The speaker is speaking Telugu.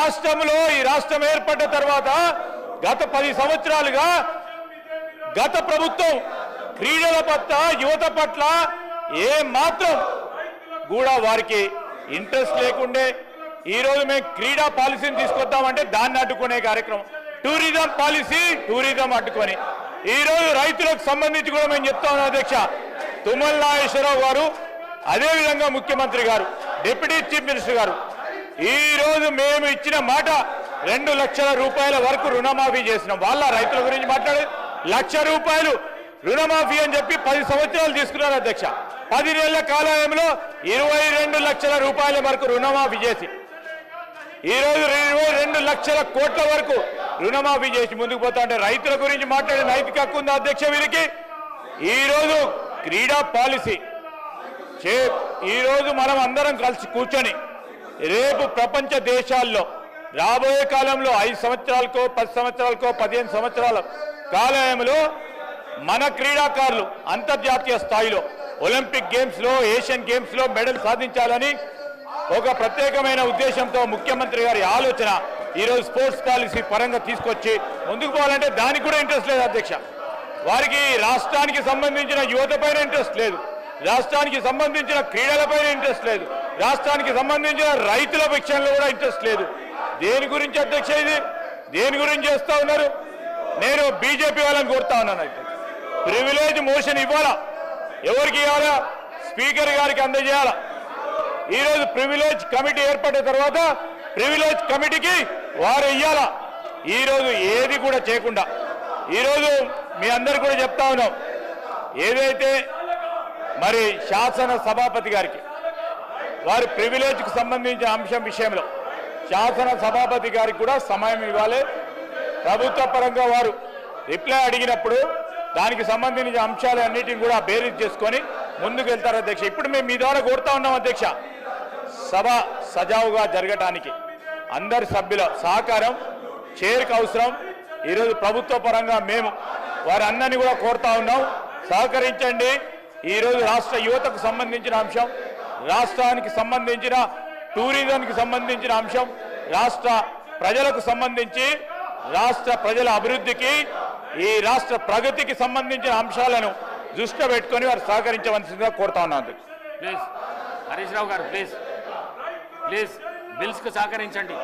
రాష్ట్రంలో ఈ రాష్ట్రం ఏర్పడ్డ తర్వాత గత 10 సంవత్సరాలుగా గత ప్రభుత్వం క్రీడల పట్ల యువత పట్ల ఏ మాత్రం కూడా వారికి ఇంట్రెస్ట్ లేకుండే ఈరోజు మేము క్రీడా పాలసీని తీసుకొద్దామంటే దాన్ని అడ్డుకునే కార్యక్రమం టూరిజం పాలసీ టూరిజం అడ్డుకొని ఈరోజు రైతులకు సంబంధించి కూడా మేము చెప్తా ఉన్నాం అధ్యక్ష తుమ్మల నాగేశ్వరరావు గారు అదేవిధంగా ముఖ్యమంత్రి గారు డిప్యూటీ చీఫ్ మినిస్టర్ గారు ఈరోజు మేము ఇచ్చిన మాట 2 లక్షల రూపాయల వరకు రుణమాఫీ చేసినాం వాళ్ళ రైతుల గురించి మాట్లాడే 1 లక్ష రూపాయలు రుణమాఫీ అని చెప్పి 10 సంవత్సరాలు తీసుకున్నారు అధ్యక్ష 10 నెలల కాలంలో 22 లక్షల రూపాయల వరకు రుణమాఫీ చేసి ఈరోజు 22 లక్షల కోట్ల వరకు రుణమాఫీ చేసి ముందుకు పోతా అంటే రైతుల గురించి మాట్లాడే నైతిక హక్కు ఉందా అధ్యక్ష వీరికి ఈరోజు క్రీడా పాలసీ ఈరోజు మనం అందరం కలిసి కూర్చొని రేపు ప్రపంచ దేశాల్లో రాబోయే కాలంలో 5 సంవత్సరాలకో 10 సంవత్సరాలకో 15 సంవత్సరాల కాలంలో మన క్రీడాకారులు అంతర్జాతీయ స్థాయిలో ఒలింపిక్ గేమ్స్లో ఏషియన్ గేమ్స్లో మెడల్ సాధించాలని ఒక ప్రత్యేకమైన ఉద్దేశంతో ముఖ్యమంత్రి గారి ఆలోచన ఈరోజు స్పోర్ట్స్ పాలసీ పరంగా తీసుకొచ్చి ముందుకు పోవాలంటే దానికి కూడా ఇంట్రెస్ట్ లేదు అధ్యక్ష వారికి రాష్ట్రానికి సంబంధించిన యువతపైన ఇంట్రెస్ట్ లేదు రాష్ట్రానికి సంబంధించిన క్రీడలపైన ఇంట్రెస్ట్ లేదు రాష్ట్రానికి సంబంధించిన రైతుల విషయంలో కూడా ఇంట్రెస్ట్ లేదు దేని గురించి అధ్యక్ష ఇది దేని గురించి చేస్తా ఉన్నారు నేను బీజేపీ వాళ్ళని కోరుతా ఉన్నాను ప్రివిలేజ్ మోషన్ ఇవ్వాలా ఎవరికి ఇవ్వాలా స్పీకర్ గారికి అందజేయాలా ఈరోజు ప్రివిలేజ్ కమిటీ ఏర్పడిన తర్వాత ప్రివిలేజ్ కమిటీకి వారు ఇవ్వాలా ఈరోజు ఏది కూడా చేయకుండా ఈరోజు మీ అందరు కూడా చెప్తా ఉన్నాం ఏదైతే మరి శాసన సభాపతి గారికి వారి ప్రివిలేజ్కి సంబంధించిన అంశం విషయంలో శాసన సభాపతి గారికి కూడా సమయం ఇవ్వాలి ప్రభుత్వ పరంగా వారు రిప్లై అడిగినప్పుడు దానికి సంబంధించిన అంశాలన్నిటిని కూడా బేరీజ్ చేసుకొని ముందుకు వెళ్తారు అధ్యక్ష ఇప్పుడు మేము మీ ద్వారా కోరుతా ఉన్నాం అధ్యక్ష సభ సజావుగా జరగటానికి అందరి సభ్యుల సహకారం చైర్కి అవసరం ఈరోజు ప్రభుత్వ పరంగా మేము వారి అందరినీ కూడా కోరుతా ఉన్నాం సహకరించండి ఈరోజు రాష్ట్ర యువతకు సంబంధించిన అంశం రాష్ట్రానికి సంబంధించిన టూరిజంకి సంబంధించిన అంశం రాష్ట్ర ప్రజలకు సంబంధించి రాష్ట్ర ప్రజల అభివృద్ధికి ఈ రాష్ట్ర ప్రగతికి సంబంధించిన అంశాలను దృష్టిలో పెట్టుకొని వారు సహకరించవలసిందిగా కోరుతా ఉన్నాను ప్లీజ్ హరీష్ రావు గారు ప్లీజ్ బిల్స్కు సహకరించండి